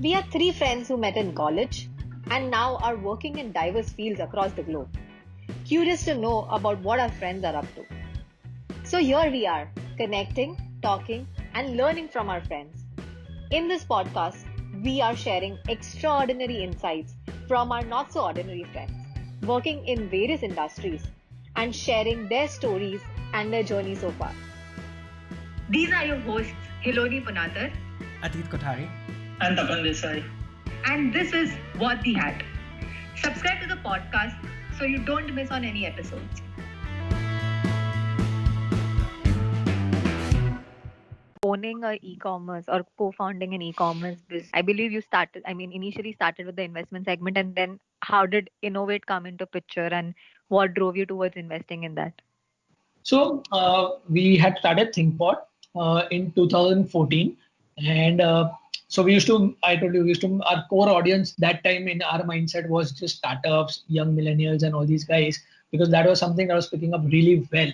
We are three friends who met in college and now are working in diverse fields across the globe. Curious to know about what our friends are up to. So here we are, connecting, talking, and learning from our friends. In this podcast, we are sharing extraordinary insights from our not so ordinary friends working in various industries and sharing their stories and their journey so far. These are your hosts, Hiloni Punathar Atit Kothari and Tapan Desai. And this is What the Hat. Subscribe to the podcast so you don't miss on any episodes. Owning a e-commerce or co-founding an e-commerce business, I believe you initially started with the investment segment, and then how did Innovate come into picture and what drove you towards investing in that? So we had started ThinkPod in 2014, and so I told you, our core audience that time in our mindset was just startups, young millennials, and all these guys, because that was something that was picking up really well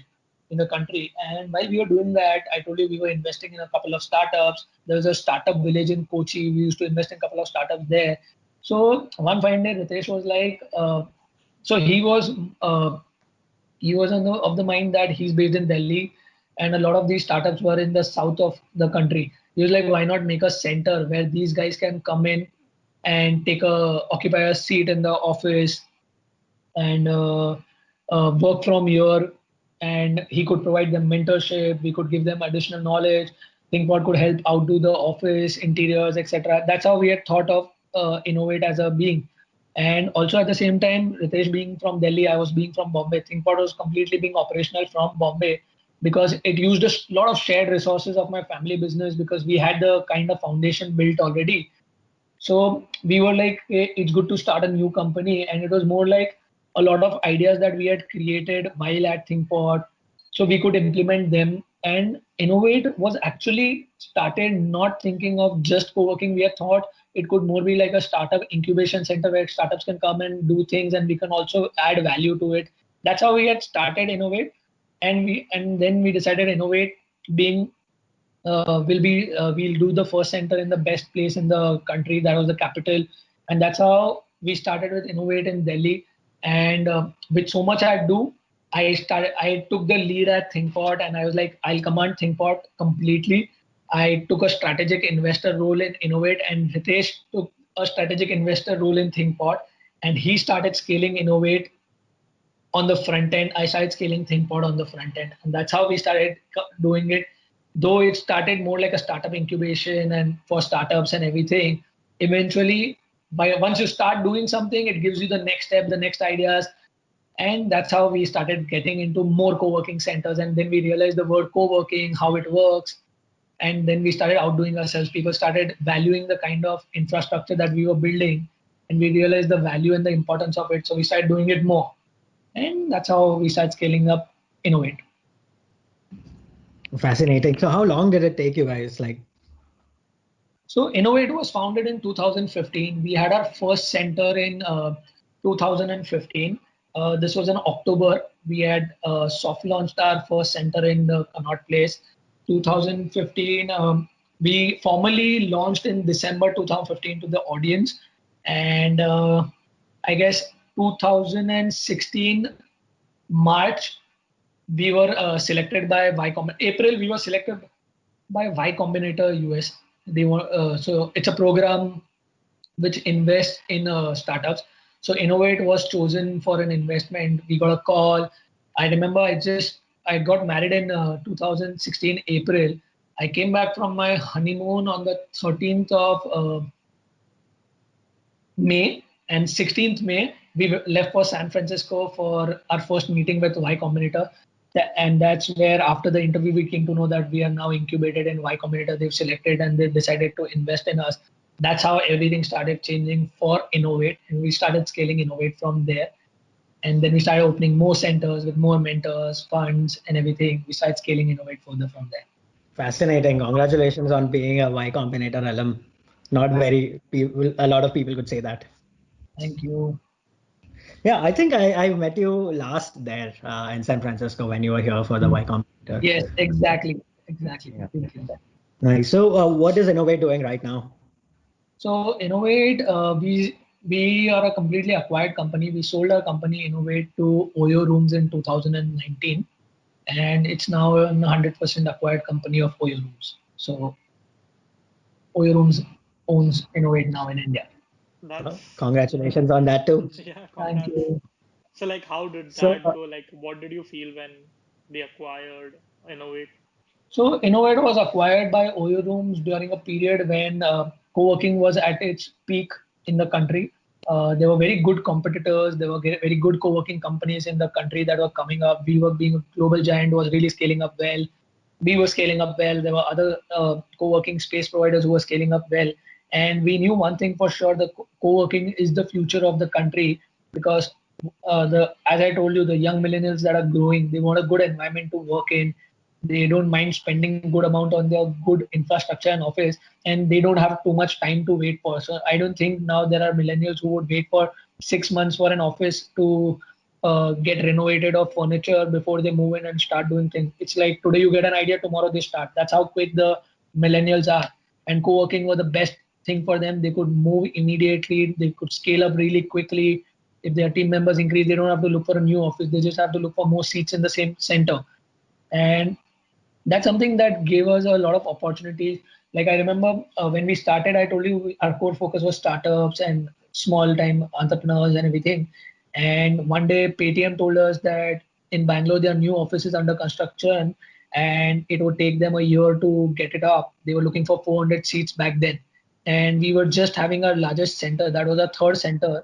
in the country. And while we were doing that, I told you we were investing in a couple of startups. There was a startup village in Kochi. We used to invest in a couple of startups there. So one fine day, Ritesh was like, so he was of the mind that he's based in Delhi, and a lot of these startups were in the south of the country. He was like, why not make a center where these guys can come in and occupy a seat in the office and work from here, and he could provide them mentorship. We could give them additional knowledge. ThinkPod could help outdo the office interiors, etc. That's how we had thought of Innovate as a being. And also at the same time, Ritesh being from Delhi, I was being from Bombay. ThinkPod was completely being operational from Bombay because it used a lot of shared resources of my family business because we had the kind of foundation built already. So we were like, hey, it's good to start a new company. And it was more like a lot of ideas that we had created while at ThinkPod. So we could implement them. And Innovate was actually started not thinking of just co-working. We had thought it could more be like a startup incubation center where startups can come and do things and we can also add value to it. That's how we had started Innovate. And then we decided Innovate being we'll do the first center in the best place in the country. That was the capital, and that's how we started with Innovate in Delhi. And with so much I do, I took the lead at ThinkPod, and I was like, I'll command ThinkPod completely. I took a strategic investor role in Innovate, and Ritesh took a strategic investor role in ThinkPod, and he started scaling Innovate on the front end. I started scaling ThinkPod on the front end, and that's how we started doing it. Though it started more like a startup incubation and for startups and everything, eventually, by once you start doing something, it gives you the next step, the next ideas, and that's how we started getting into more co-working centers. And then we realized the word co-working, how it works, and then we started outdoing ourselves. People started valuing the kind of infrastructure that we were building, and we realized the value and the importance of it. So we started doing it more. And that's how we started scaling up Innovate. Fascinating. So how long did it take you guys? So Innovate was founded in 2015. We had our first center in 2015. This was in October. We had soft launched our first center in the Connaught Place. 2015. We formally launched in December 2015 to the audience, and I guess 2016 March we were selected by Y Combinator. April we were selected by Y Combinator US. They were so it's a program which invests in startups. So Innovate was chosen for an investment. We got a call. I remember I got married in 2016 April. I came back from my honeymoon on the 13th of May, and 16th May we left for San Francisco for our first meeting with Y Combinator. And that's where after the interview we came to know that we are now incubated in Y Combinator. They've selected and they decided to invest in us. That's how everything started changing for Innovate, and we started scaling Innovate from there. And then we started opening more centers with more mentors, funds, and everything. We started scaling Innovate further from there. Fascinating. Congratulations on being a Y Combinator alum. Not very people, a lot of people could say that. Thank you. Yeah, I think I met you last there in San Francisco when you were here for the Y Combinator. Yes, exactly. Yeah. Nice. So what is Innovate doing right now? So Innovate, we are a completely acquired company. We sold our company Innovate to Oyo Rooms in 2019, and it's now a 100% acquired company of Oyo Rooms. So Oyo Rooms owns Innovate now in India. That's Congratulations on that too. yeah, Thank congrats. you. So like how did So, that go? Like what did you feel when they acquired Innovate? So Innovate was acquired by Oyo Rooms during a period when co-working was at its peak in the country. There were very good competitors. There were very good co-working companies in the country that were coming up. We were being a global giant was really scaling up well. We were scaling up well. There were other co-working space providers who were scaling up well. And we knew one thing for sure: the co-working is the future of the country because as I told you, the young millennials that are growing, they want a good environment to work in. They don't mind spending good amount on their good infrastructure and office, and they don't have too much time to wait for. So I don't think now there are millennials who would wait for 6 months for an office to get renovated or furniture before they move in and start doing things. It's like today you get an idea, tomorrow they start. That's how quick the millennials are. And co-working was the best thing for them. They could move immediately. They could scale up really quickly. If their team members increase, they don't have to look for a new office. They just have to look for more seats in the same center. And that's something that gave us a lot of opportunities. Like I remember when we started, I told you our core focus was startups and small time entrepreneurs and everything. And one day Paytm told us that in Bangalore there are new offices under construction and it would take them a year to get it up. They were looking for 400 seats back then. And we were just having our largest center. That was our third center,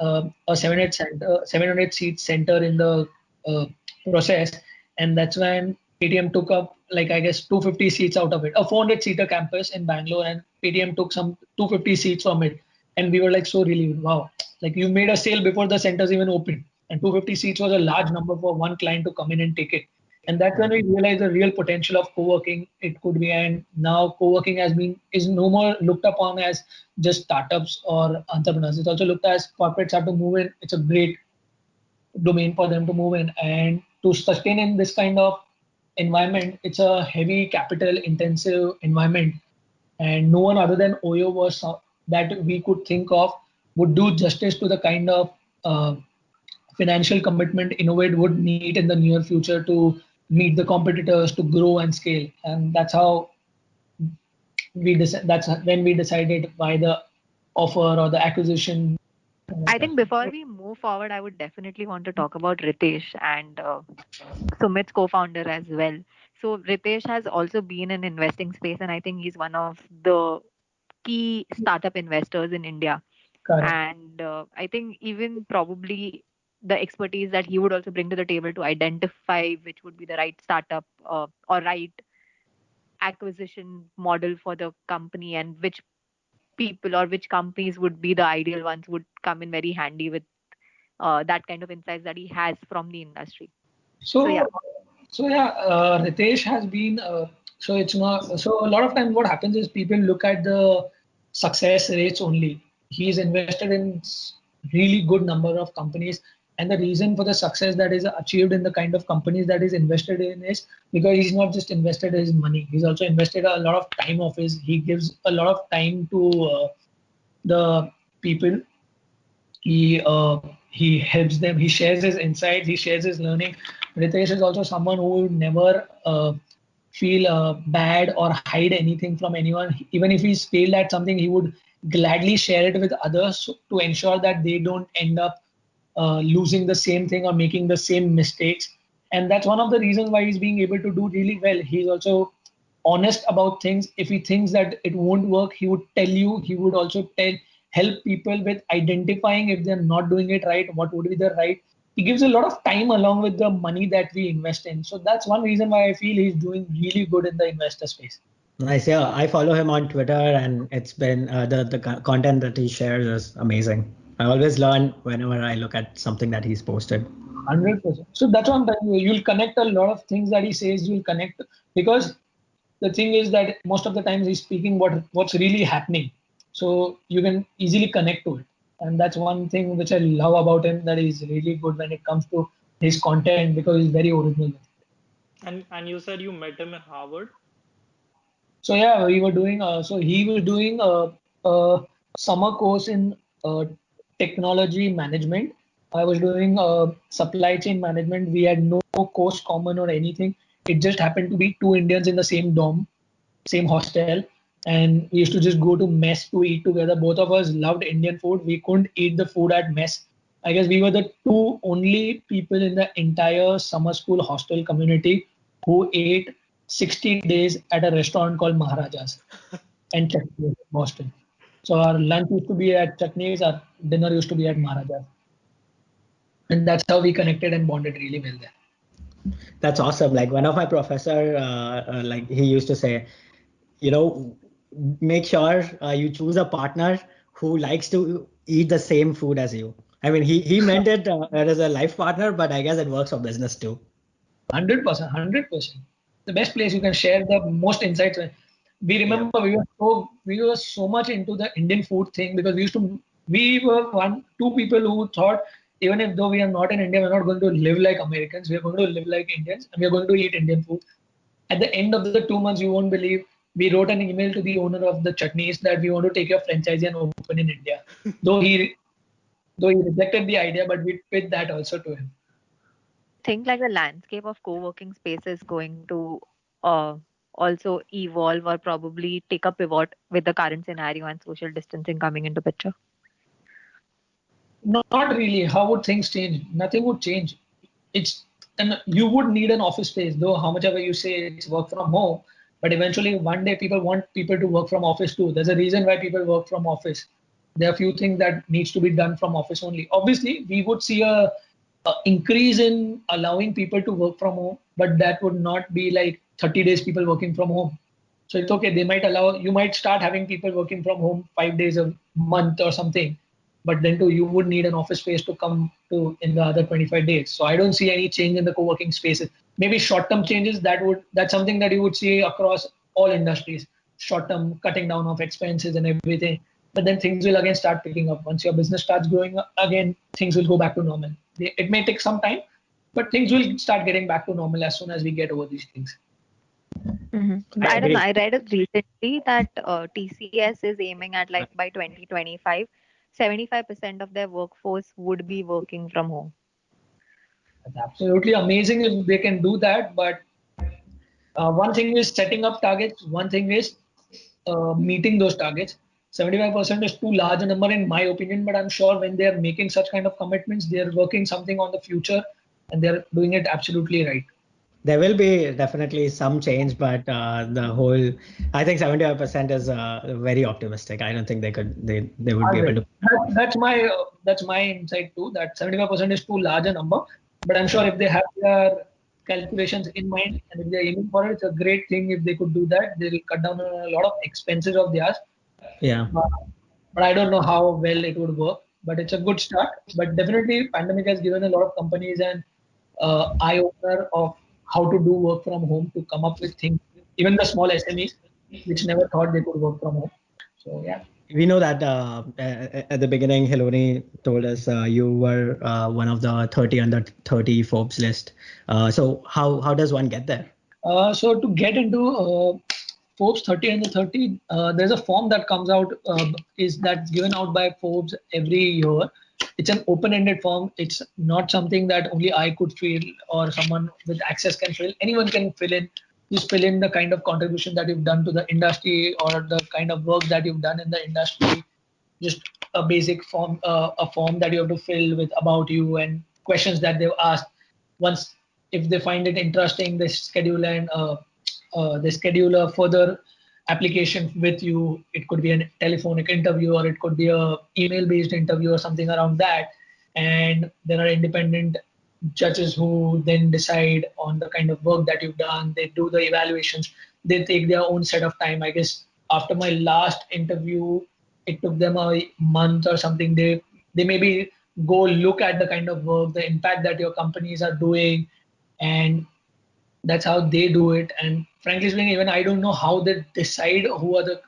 a 700 seat center in the uh, process. And that's when Paytm took up, like, I guess 250 seats out of it, a 400 seater campus in Bangalore, and Paytm took some 250 seats from it. And we were like so relieved. Wow, like you made a sale before the centers even opened. And 250 seats was a large number for one client to come in and take it. And that's when we realized the real potential of co-working it could be. And now co-working is no more looked upon as just startups or entrepreneurs. It's also looked as corporates have to move in. It's a great domain for them to move in. And to sustain in this kind of environment, it's a heavy capital intensive environment. And no one other than Oyo that we could think of would do justice to the kind of financial commitment Innovate would need in the near future to meet the competitors, to grow and scale. And that's how that's when we decided by the offer or the acquisition. I think before we move forward, I would definitely want to talk about Ritesh and Sumit's co-founder as well. So Ritesh has also been in investing space, and I think he's one of the key startup investors in India. Correct. And I think even probably the expertise that he would also bring to the table to identify which would be the right startup or right acquisition model for the company and which people or which companies would be the ideal ones would come in very handy with that kind of insights that he has from the industry. So yeah. So, Ritesh has been. So it's not. So a lot of times, what happens is people look at the success rates only. He's invested in really good number of companies, and the reason for the success that is achieved in the kind of companies that he's invested in is because he's not just invested his money. He's also invested a lot of time of his. He gives a lot of time to the people. He helps them. He shares his insights. He shares his learning. Ritesh is also someone who would never feel bad or hide anything from anyone. Even if he's failed at something, he would gladly share it with others to ensure that they don't end up losing the same thing or making the same mistakes. And that's one of the reasons why he's being able to do really well. He's also honest about things. If he thinks that it won't work, he would tell you. He would also help people with identifying if they're not doing it right, what would be the right. He gives a lot of time along with the money that we invest in. So that's one reason why I feel he's doing really good in the investor space. Nice. Yeah, I follow him on Twitter, and it's been the content that he shares is amazing. I always learn whenever I look at something that he's posted. 100%. So that's what I'm telling you. You'll connect a lot of things that he says. You'll connect because the thing is that most of the times he's speaking what's really happening. So you can easily connect to it. And that's one thing which I love about him, that he's really good when it comes to his content because he's very original. And you said you met him in Harvard. So yeah, we were doing. So he was doing a summer course in technology management. I was doing supply chain management. We had no course common or anything. It just happened to be two Indians in the same dorm, same hostel, and we used to just go to mess to eat together. Both of us loved Indian food. We couldn't eat the food at mess. I guess we were the two only people in the entire summer school hostel community who ate 60 days at a restaurant called Maharajas and Chutneys in Boston. So our lunch used to be at Chutneys, our dinner used to be at Maharajas. And that's how we connected and bonded really well there. That's awesome. Like one of my professor, like he used to say, you know, make sure you choose a partner who likes to eat the same food as you. I mean, he meant it as a life partner, but I guess it works for business too. 100%, 100%. The best place you can share the most insights. We remember we were so much into the Indian food thing because we were two people who thought even if though we are not in India, we're not going to live like Americans. We're going to live like Indians and we're going to eat Indian food. At the end of the 2 months, you won't believe we wrote an email to the owner of the Chutneys that we want to take your franchise and open in India. Though he rejected the idea, but we pitched that also to him. Think like the landscape of co-working space is going to also evolve or probably take a pivot with the current scenario and social distancing coming into picture? Not really. How would things change? Nothing would change. And you would need an office space, though how much ever you say it's work from home, but eventually one day people want people to work from office too. There's a reason why people work from office. There are a few things that needs to be done from office only. Obviously, we would see a increase in allowing people to work from home, but that would not be like 30 days people working from home. So it's okay. You might start having people working from home 5 days a month or something, but then too, you would need an office space to come to in the other 25 days. So I don't see any change in the co-working spaces. Maybe short-term changes that's something that you would see across all industries. Short-term cutting down of expenses and everything. But then things will again start picking up. Once your business starts growing again, things will go back to normal. It may take some time, but things will start getting back to normal as soon as we get over these things. Mm-hmm. I don't know. I read it recently that TCS is aiming at like by 2025, 75% of their workforce would be working from home. That's absolutely amazing if they can do that. But one thing is setting up targets. One thing is meeting those targets. 75% is too large a number in my opinion, but I'm sure when they're making such kind of commitments, they're working something on the future and they're doing it absolutely right. There will be definitely some change, but I think 75% is very optimistic. I don't think they would be able to. That's my insight too, that 75% is too large a number, but I'm sure if they have their calculations in mind and if they're aiming for it, it's a great thing if they could do that. They'll cut down on a lot of expenses of theirs. Yeah. But I don't know how well it would work, but it's a good start. But definitely pandemic has given a lot of companies an eye opener of how to do work from home, to come up with things, even the small SMEs, which never thought they could work from home. So yeah. We know that at the beginning, Hiloni told us you were one of the 30 under 30 Forbes list. So how does one get there? So to get into Forbes 30 under 30, there's a form that comes out, that's given out by Forbes every year. It's an open-ended form. It's not something that only I could fill or someone with access can fill. Anyone can fill in. Just fill in the kind of contribution that you've done to the industry or the kind of work that you've done in the industry. Just a basic form, a form that you have to fill with about you and questions that they've asked. Once, if they find it interesting, they schedule a further application with you. It could be a telephonic interview or it could be a email-based interview or something around that. And there are independent judges who then decide on the kind of work that you've done. They do the evaluations. They take their own set of time. I guess after my last interview, it took them a month or something. They maybe go look at the kind of work, the impact that your companies are doing, and that's how they do it. And frankly speaking, even I don't know how they decide who are the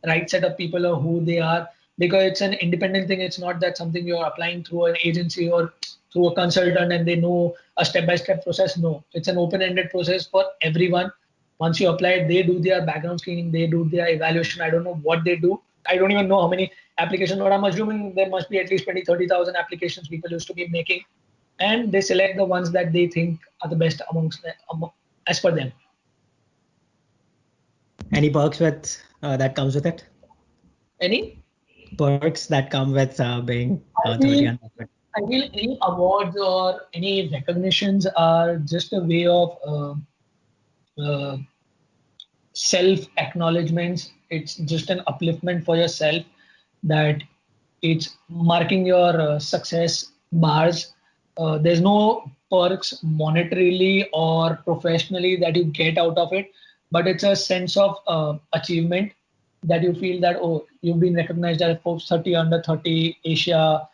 right set of people or who they are, because it's an independent thing. It's not that something you're applying through an agency or through a consultant and they know a step-by-step process. No, it's an open-ended process for everyone. Once you apply it, they do their background screening, they do their evaluation. I don't know what they do, I don't even know how many applications, but I'm assuming there must be at least 20,000-30,000 applications people used to be making. And they select the ones that they think are the best amongst them, as per them. Any perks with that comes with it? Any? Perks that come with being I 30 feel, and 30. I feel any awards or any recognitions are just a way of uh, self-acknowledgements. It's just an upliftment for yourself, that it's marking your success bars. There's no perks monetarily or professionally that you get out of it, but it's a sense of achievement that you feel that, oh, you've been recognized as Forbes 30 under 30 Asia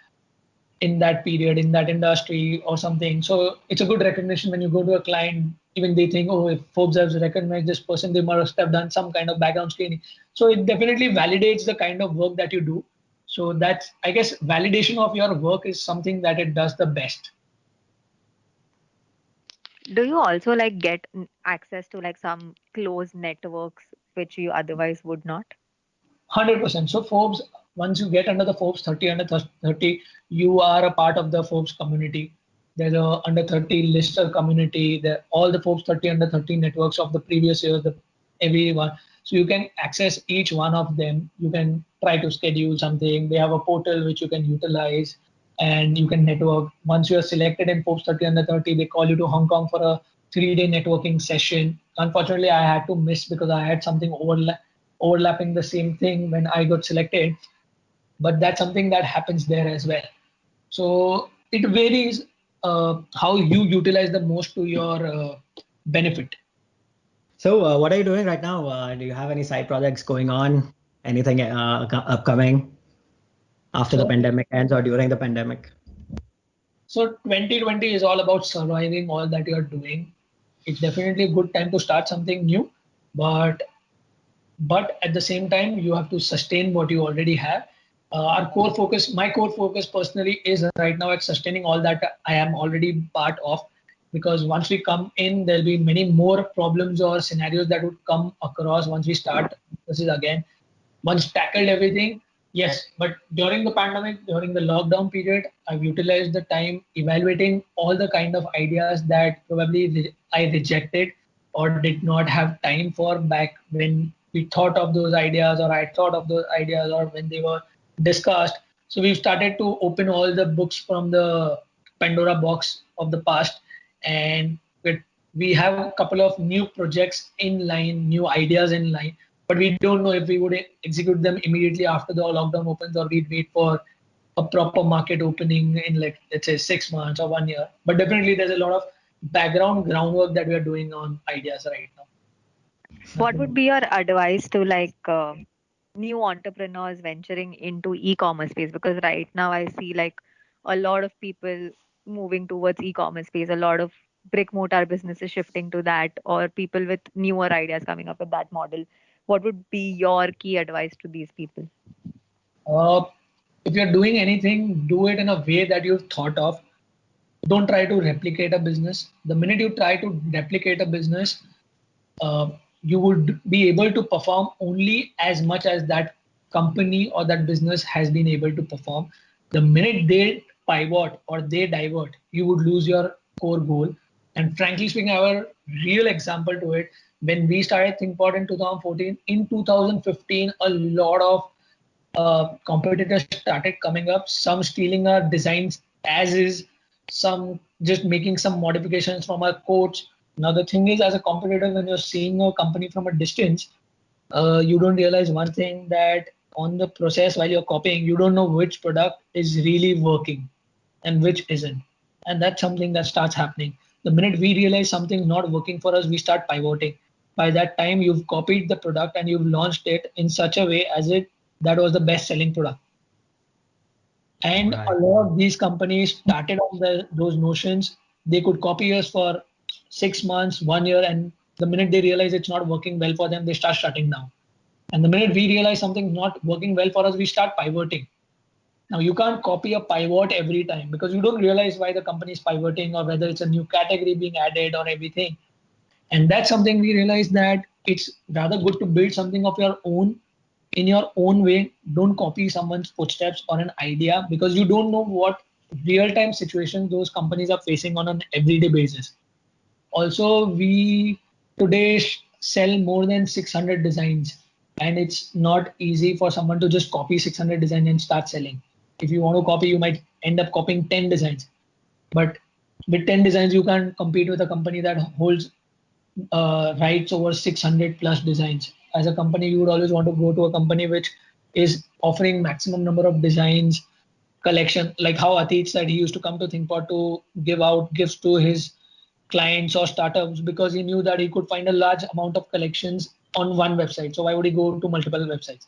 in that period, in that industry or something. So it's a good recognition when you go to a client, even they think, oh, if Forbes has recognized this person, they must have done some kind of background screening. So it definitely validates the kind of work that you do. So that's, I guess, validation of your work is something that it does the best. Do you also like get access to like some closed networks which you otherwise would not? 100%. So Forbes, once you get under the Forbes 30 under 30, you are a part of the Forbes community. There's a under 30 lister community. There all the Forbes 30 under 30 networks of the previous years, everyone. So you can access each one of them. You can try to schedule something. They have a portal which you can utilize, and you can network. Once you are selected in Forbes 30 under 30, they call you to Hong Kong for a 3-day networking session. Unfortunately, I had to miss because I had something overlapping the same thing when I got selected, but that's something that happens there as well. So it varies how you utilize the most to your benefit. So what are you doing right now? Do you have any side projects going on? Anything upcoming after the pandemic ends or during the pandemic? So 2020 is all about surviving all that you're doing. It's definitely a good time to start something new, but at the same time, you have to sustain what you already have. My core focus personally is right now at sustaining all that I am already part of, because once we come in, there'll be many more problems or scenarios that would come across once we start. This is again, once tackled everything, yes, but during the pandemic, during the lockdown period, I've utilized the time evaluating all the kind of ideas that probably I rejected or did not have time for back when we thought of those ideas, or I thought of those ideas, or when they were discussed. So we've started to open all the books from the Pandora box of the past, and we have a couple of new projects in line, new ideas in line, but we don't know if we would execute them immediately after the lockdown opens, or we'd wait for a proper market opening in, like, let's say 6 months or 1 year. But definitely there's a lot of background groundwork that we are doing on ideas right now. What would be your advice to like new entrepreneurs venturing into e-commerce space? Because right now I see like a lot of people moving towards e-commerce space, a lot of brick mortar businesses shifting to that, or people with newer ideas coming up with that model. What would be your key advice to these people? If you're doing anything, do it in a way that you've thought of. Don't try to replicate a business. The minute you try to replicate a business, you would be able to perform only as much as that company or that business has been able to perform. The minute they pivot or they divert, you would lose your core goal. And frankly speaking, I have a real example to it. When we started ThinkPod in 2014, in 2015, a lot of competitors started coming up, some stealing our designs as is, some just making some modifications from our codes. Now, the thing is, as a competitor, when you're seeing a company from a distance, you don't realize one thing, that on the process while you're copying, you don't know which product is really working and which isn't. And that's something that starts happening. The minute we realize something's not working for us, we start pivoting. By that time, you've copied the product and you've launched it in such a way as that was the best selling product. And Right. a lot of these companies started on those notions. They could copy us for 6 months, 1 year, and the minute they realize it's not working well for them, they start shutting down. And the minute we realize something's not working well for us, we start pivoting. Now, you can't copy a pivot every time, because you don't realize why the company is pivoting, or whether it's a new category being added or everything. And that's something we realized, that it's rather good to build something of your own in your own way. Don't copy someone's footsteps or an idea, because you don't know what real-time situations those companies are facing on an everyday basis. Also, we today sell more than 600 designs, and it's not easy for someone to just copy 600 designs and start selling. If you want to copy, you might end up copying 10 designs. But with 10 designs, you can't compete with a company that holds rights over 600 plus designs. As a company, you would always want to go to a company which is offering maximum number of designs, collection, like how Atit said he used to come to ThinkPod to give out gifts to his clients or startups, because he knew that he could find a large amount of collections on one website. So why would he go to multiple websites?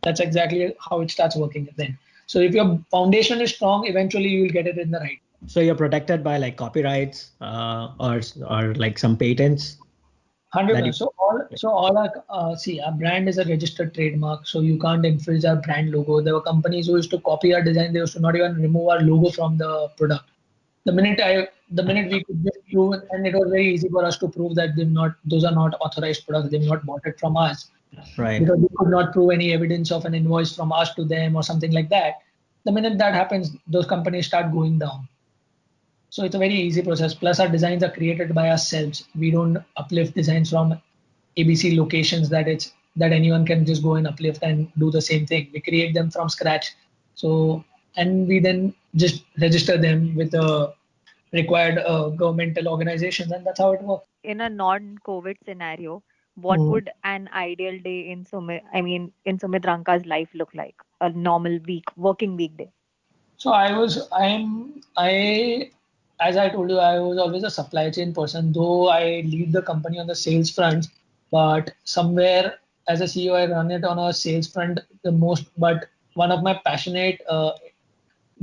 That's exactly how it starts working then. So if your foundation is strong, eventually you will get it in the right. So you're protected by like copyrights or like some patents. 100%. So all our see, our brand is a registered trademark, so you can't infringe our brand logo. There were companies who used to copy our design; they used to not even remove our logo from the product. The minute we could just prove, and it was very easy for us to prove that those are not authorized products. They've not bought it from us, Right. because we could not prove any evidence of an invoice from us to them or something like that. The minute that happens, those companies start going down. So it's a very easy process. Plus, our designs are created by ourselves. We don't uplift designs from ABC locations that anyone can just go and uplift and do the same thing. We create them from scratch. So, and we then just register them with the required governmental organizations, and that's how it works. In a non-COVID scenario, what would an ideal day in in Sumit Ranka's life look like? A normal working weekday. So as I told you, I was always a supply chain person, though I lead the company on the sales front, but somewhere as a CEO, I run it on a sales front the most, but one of my passionate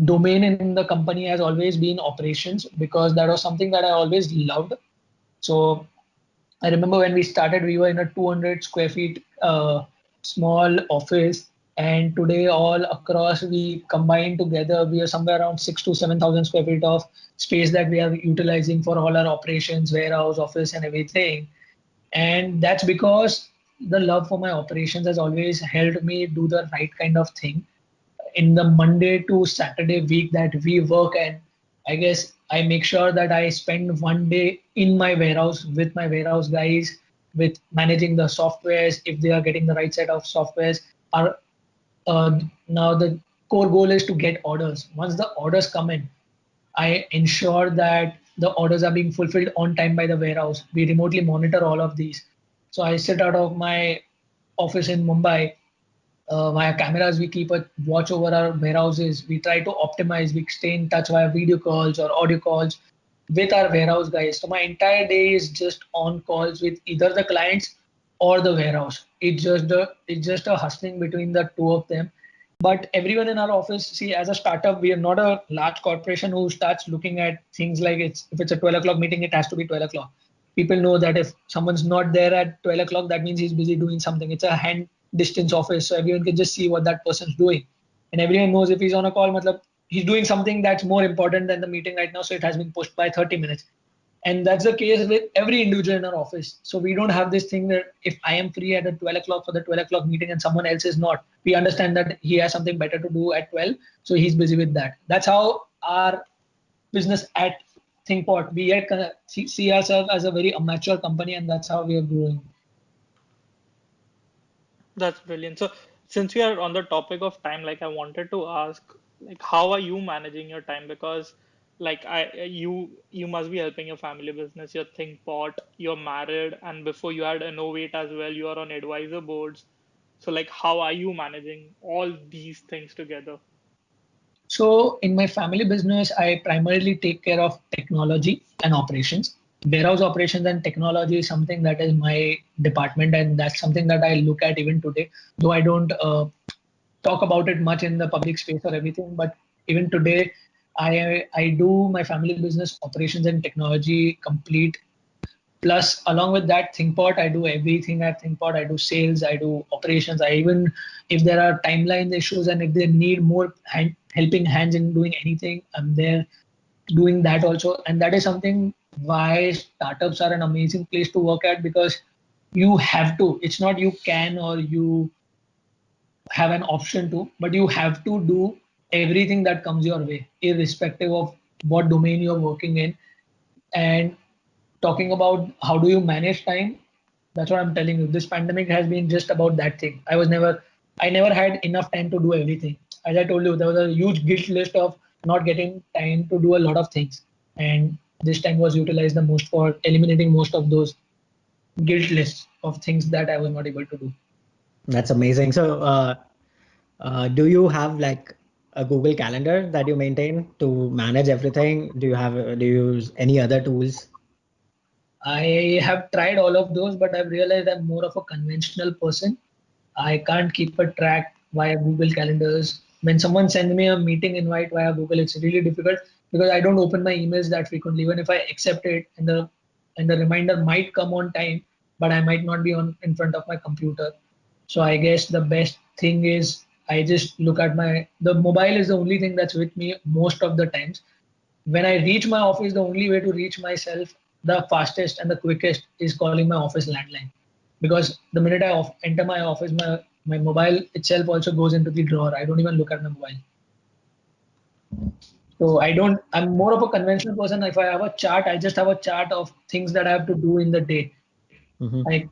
domain in the company has always been operations, because that was something that I always loved. So I remember when we started, we were in a 200 square feet small office, and today all across we combine together, we are somewhere around 6 to 7,000 square feet of space that we are utilizing for all our operations, warehouse, office, and everything. And that's because the love for my operations has always helped me do the right kind of thing in the Monday to Saturday week that we work. And I guess I make sure that I spend one day in my warehouse with my warehouse guys, with managing the softwares, if they are getting the right set of softwares. Our now the core goal is to get orders. Once the orders come in, I ensure that the orders are being fulfilled on time by the warehouse. We remotely monitor all of these. So I sit out of my office in Mumbai. Via cameras, we keep a watch over our warehouses. We try to optimize. We stay in touch via video calls or audio calls with our warehouse guys. So my entire day is just on calls with either the clients or the warehouse. It's just a hustling between the two of them. But everyone in our office, see, as a startup, we are not a large corporation who starts looking at things like if it's a 12 o'clock meeting, it has to be 12 o'clock. People know that if someone's not there at 12 o'clock, that means he's busy doing something. It's a hand distance office, so everyone can just see what that person's doing. And everyone knows if he's on a call, matlab, he's doing something that's more important than the meeting right now, so it has been pushed by 30 minutes. And that's the case with every individual in our office. So we don't have this thing that if I am free at 12 o'clock for the 12 o'clock meeting and someone else is not, we understand that he has something better to do at 12. So he's busy with that. That's how our business at ThinkPod, we see ourselves as a very amateur company, and that's how we are growing. That's brilliant. So since we are on the topic of time, like I wanted to ask, like how are you managing your time? Because like you must be helping your family business, your ThinkPod, you're married, and before you had Innovate as well, you are on advisor boards. So like how are you managing all these things together? So in my family business, I primarily take care of technology and operations. Warehouse operations and technology is something that is my department, and that's something that I look at even today. Though I don't talk about it much in the public space or everything, but even today, I do my family business operations and technology complete. Plus, along with that, ThinkPod, I do everything at ThinkPod. I do sales, I do operations. I even, if there are timeline issues and if they need more helping hands in doing anything, I'm there doing that also. And that is something why startups are an amazing place to work at, because you have to. It's not you can or you have an option to, but you have to do everything that comes your way, irrespective of what domain you're working in. And talking about how do you manage time, that's what I'm telling you. This pandemic has been just about that thing. I never had enough time to do everything. As I told you, there was a huge guilt list of not getting time to do a lot of things. And this time was utilized the most for eliminating most of those guilt lists of things that I was not able to do. That's amazing. So, do you have like a Google Calendar that you maintain to manage everything? Do you use any other tools? I have tried all of those, but I've realized I'm more of a conventional person. I can't keep a track via Google Calendars. When someone sends me a meeting invite via Google, it's really difficult because I don't open my emails that frequently. Even if I accept it, and the reminder might come on time, but I might not be on in front of my computer. So I guess the best thing is I just look at the mobile is the only thing that's with me most of the times. When I reach my office, the only way to reach myself the fastest and the quickest is calling my office landline. Because the minute I enter my office, my mobile itself also goes into the drawer. I don't even look at my mobile. So I'm more of a conventional person. If I have a chart, I just have a chart of things that I have to do in the day. Mm-hmm.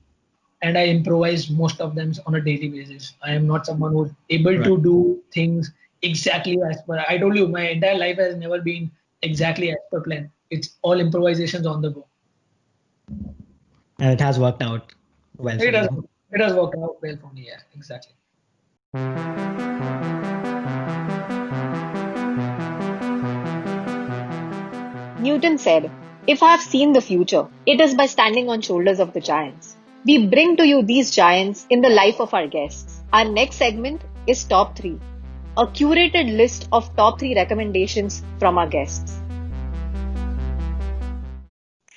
And I improvise most of them on a daily basis. I am not someone who's able to do things exactly as per. I told you, my entire life has never been exactly as per plan. It's all improvisations on the go. And it has worked out well for you. It has worked out well for me. Yeah, exactly. Newton said, "If I have seen the future, it is by standing on shoulders of the giants." We bring to you these giants in the life of our guests. Our next segment is Top 3, a curated list of top 3 recommendations from our guests.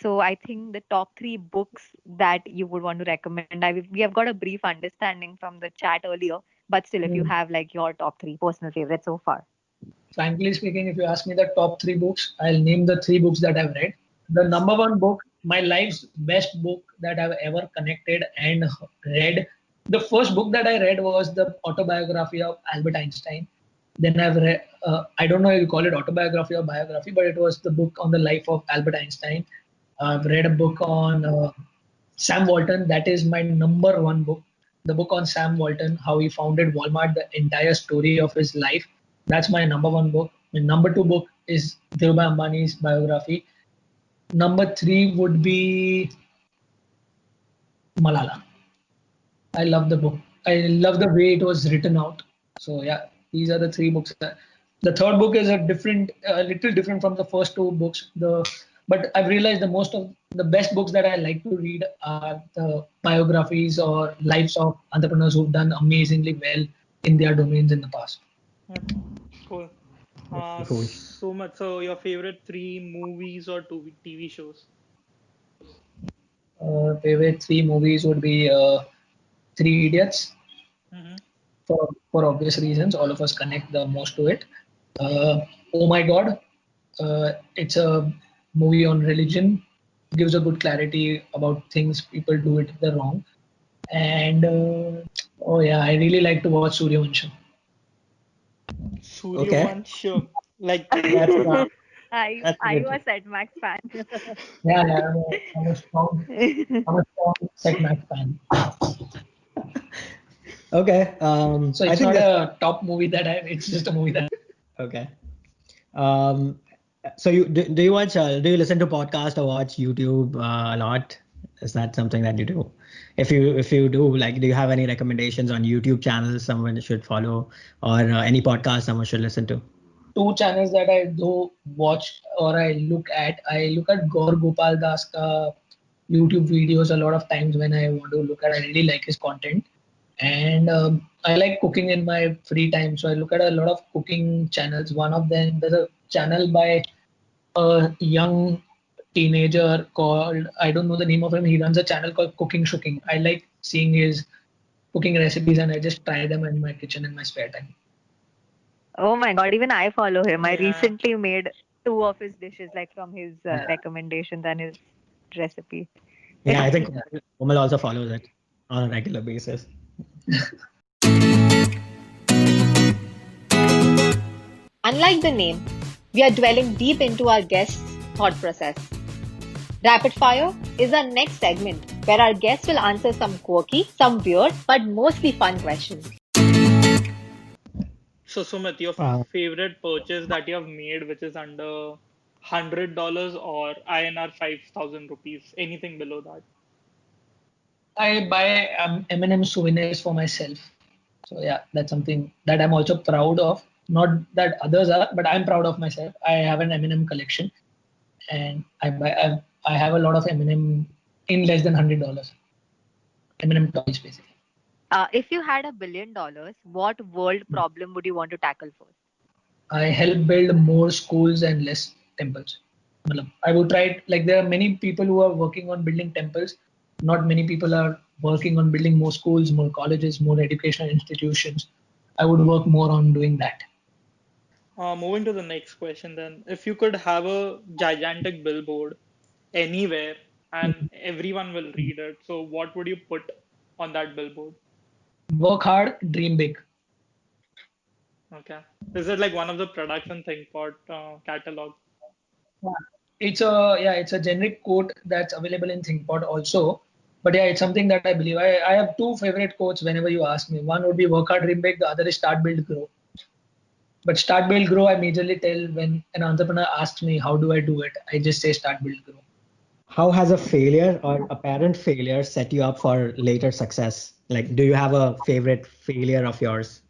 So I think the top 3 books that you would want to recommend. We have got a brief understanding from the chat earlier, but still, if you have like your top 3 personal favorites so far. Frankly speaking, if you ask me the top 3 books, I'll name the 3 books that I've read. The number one book, my life's best book that I've ever connected and read. The first book that I read was the autobiography of Albert Einstein. Then I've read, I don't know if you call it autobiography or biography, but it was the book on the life of Albert Einstein. I've read a book on Sam Walton. That is my number one book. The book on Sam Walton, how he founded Walmart, the entire story of his life. That's my number one book. My number 2 book is Dhirubhai Ambani's biography. Number 3 would be Malala. I love the book. I love the way it was written out. So yeah, these are the 3 books. The third book is a little different from the first 2 books. But I've realized the best books that I like to read are the biographies or lives of entrepreneurs who've done amazingly well in their domains in the past. Cool. Cool. So much. So your favorite 3 movies or TV shows? Favorite 3 movies would be 3 Idiots. Mm-hmm. For obvious reasons, all of us connect the most to it. Oh My God, it's a movie on religion, gives a good clarity about things people do it the wrong. And oh yeah, I really like to watch Suryavansham. Suryavansham. Like That's Are you a Set Max fan? Yeah, I'm a strong Set Max fan. okay. So it's not a top movie it's just a movie that. Okay. So do you watch? Do you listen to podcast or watch YouTube a lot? Is that something that you do? If you do, like, do you have any recommendations on YouTube channels someone should follow, or any podcast someone should listen to? 2 channels that I do watch or I look at Gaur Gopal Das ka YouTube videos a lot of times when I want to look at. I really like his content, and I like cooking in my free time, so I look at a lot of cooking channels. One of them, there's a channel by a young teenager called, I don't know the name of him. He runs a channel called Cooking Shooking. I like seeing his cooking recipes and I just try them in my kitchen in my spare time. Oh my God, even I follow him. I recently made 2 of his dishes, like from his recommendations and his recipe. Yeah, I think Komal also follows it on a regular basis. Unlike the name, we are dwelling deep into our guests' thought process. Rapid Fire is our next segment where our guests will answer some quirky, some weird, but mostly fun questions. So Sumit, your Uh, favorite purchase that you have made, which is under $100 or INR 5,000 rupees, anything below that? I buy M&M souvenirs for myself. So yeah, that's something that I'm also proud of. Not that others are, but I'm proud of myself. I have an M&M collection, and I have a lot of M&M in less than $100. M&M toys basically. If you had $1 billion, what world problem would you want to tackle first? I help build more schools and less temples. I would try it, like there are many people who are working on building temples. Not many people are working on building more schools, more colleges, more educational institutions. I would work more on doing that. Moving to the next question then. If you could have a gigantic billboard anywhere and everyone will read it, so what would you put on that billboard? Work hard, dream big. Okay. Is it like one of the products in ThinkPod catalog? It's a generic quote that's available in ThinkPod also. But yeah, it's something that I believe. I have two favorite quotes whenever you ask me. One would be work hard, dream big. The other is start, build, grow. But start, build, grow, I majorly tell when an entrepreneur asks me, how do I do it? I just say start, build, grow. how has a failure or apparent failure set you up for later success? Like, do you have a favorite failure of yours?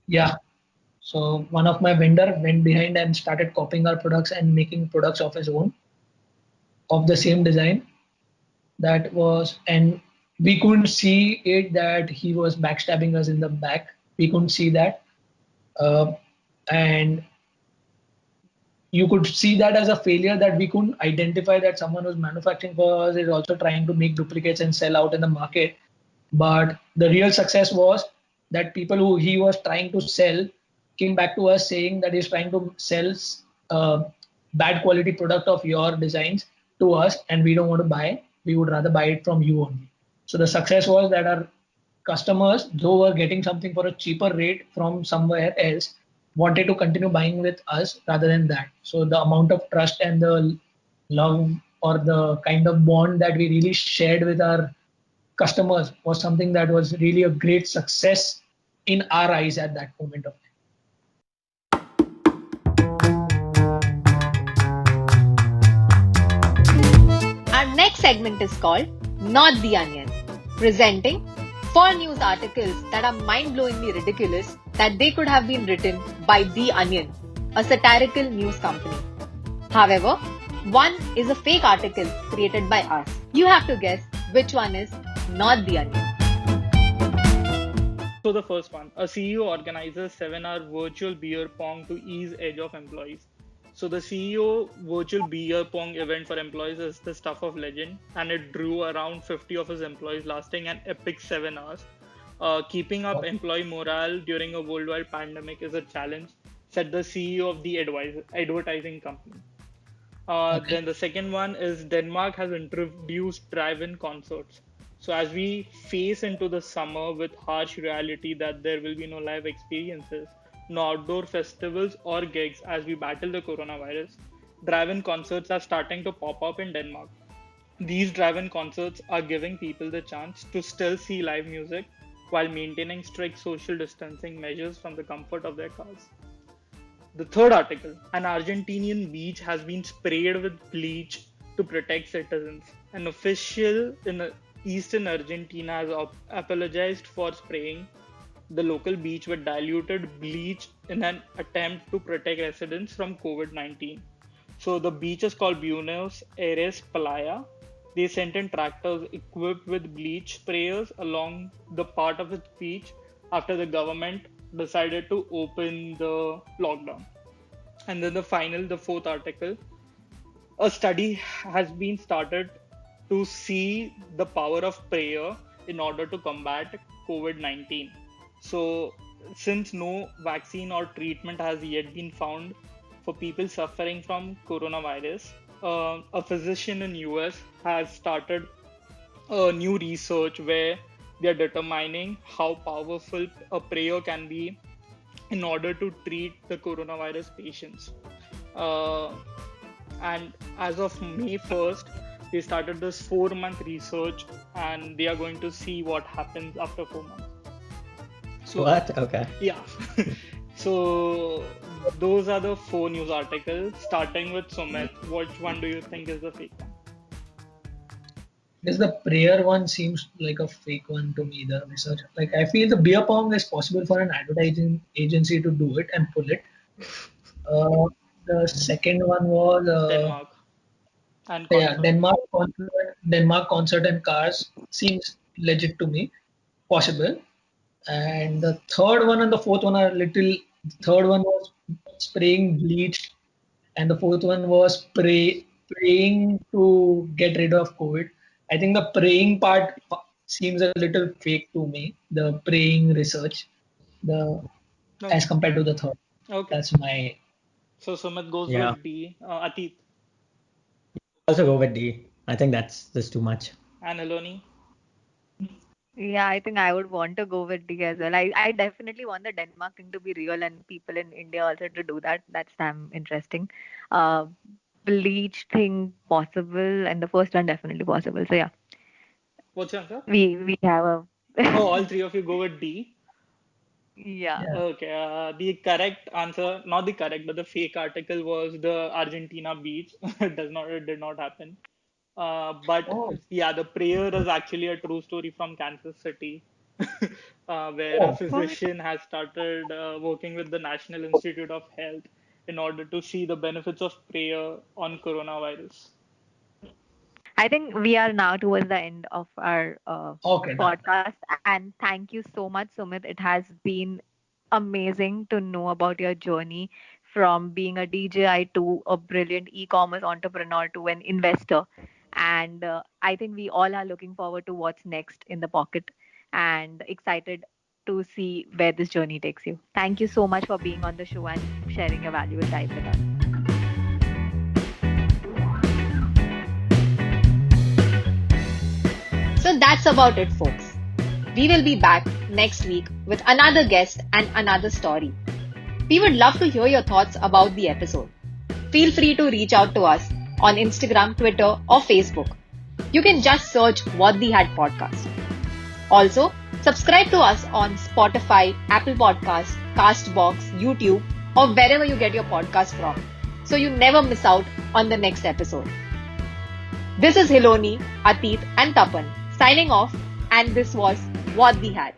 Yeah. So one of my vendor went behind and started copying our products and making products of his own of the same design. That was, and we couldn't see it that he was backstabbing us in the back. We couldn't see that. Uh, and you could see that as a failure that we couldn't identify that someone who's manufacturing for us is also trying to make duplicates and sell out in the market. But the real success was that people who he was trying to sell came back to us saying that he's trying to sell bad quality product of your designs to us and we don't want to buy. We would rather buy it from you only. So the success was that our customers, though were getting something for a cheaper rate from somewhere else, wanted to continue buying with us rather than that. So the amount of trust and the love or the kind of bond that we really shared with our customers was something that was really a great success in our eyes at that moment of time. Our next segment is called Not the Onion, presenting 4 news articles that are mind-blowingly ridiculous that they could have been written by The Onion, a satirical news company. However, one is a fake article created by us. You have to guess which one is not The Onion. So the first one, a CEO organizes 7-hour virtual beer pong to ease edge of employees. So the CEO virtual beer pong event for employees is the stuff of legend, and it drew around 50 of his employees, lasting an epic 7 hours. Keeping up employee morale during a worldwide pandemic is a challenge, said the CEO of the advertising company. Then the second one is Denmark has introduced drive-in concerts. So as we face into the summer with harsh reality that there will be no live experiences, no outdoor festivals or gigs as we battle the coronavirus, drive-in concerts are starting to pop up in Denmark. These drive-in concerts are giving people the chance to still see live music while maintaining strict social distancing measures from the comfort of their cars. The third article, an Argentinian beach has been sprayed with bleach to protect citizens. An official in eastern Argentina has apologized for spraying the local beach with diluted bleach in an attempt to protect residents from COVID-19. So the beach is called Buenos Aires Playa. They sent in tractors equipped with bleach sprayers along the part of its beach after the government decided to open the lockdown. And then the fourth article, a study has been started to see the power of prayer in order to combat COVID-19. So, since no vaccine or treatment has yet been found for people suffering from coronavirus, a physician in US has started a new research where they are determining how powerful a prayer can be in order to treat the coronavirus patients. And as of May 1st, they started this 4-month research, and they are going to see what happens after 4 months. So, What? Okay. yeah. So those are the 4 news articles. Starting with Sumit, which one do you think is the fake one? Because the prayer one seems like a fake one to me, the research. Like, I feel the beer pong is possible for an advertising agency to do it and pull it. The second one was Denmark and yeah, concert. Denmark concert and cars seems legit to me, possible. And the third one and the fourth one are little. Third one was spraying bleach, and the fourth one was praying to get rid of COVID. I think the praying part seems a little fake to me. The praying research, Okay. as compared to the third. Okay. That's my. So Sumit goes Yeah. with D. Atit Also go with D. I think that's just too much. and Eloni. Yeah, I think I would want to go with D as well. I definitely want the Denmark thing to be real and people in India also to do that. That's damn interesting. Uh, Bleach thing possible, and the first one definitely possible. So yeah, What's your answer? we have a Oh, all 3 of you go with D. yeah. Yeah. Okay. The correct answer, not the correct, but the fake article was the Argentina beach. It did not happen. But Oh, yeah, the prayer is actually a true story from Kansas City, where a oh, What? physician has started working with the National Institute of Health in order to see the benefits of prayer on coronavirus. I think we are now towards the end of our okay, done. podcast, and thank you so much, Sumit. It has been amazing to know about your journey from being a DJI to a brilliant e-commerce entrepreneur to an investor. And I think we all are looking forward to what's next in the pocket and excited to see where this journey takes you. Thank you so much for being on the show and sharing your valuable time with us. So that's about it, folks. We will be back next week with another guest and another story. We would love to hear your thoughts about the episode. Feel free to reach out to us on Instagram, Twitter, or Facebook. You can just search What the Hat Podcast. Also, subscribe to us on Spotify, Apple Podcasts, Castbox, YouTube, or wherever you get your podcast from, so you never miss out on the next episode. This is Hiloni, Atit, and Tapan signing off, and this was What the Hat.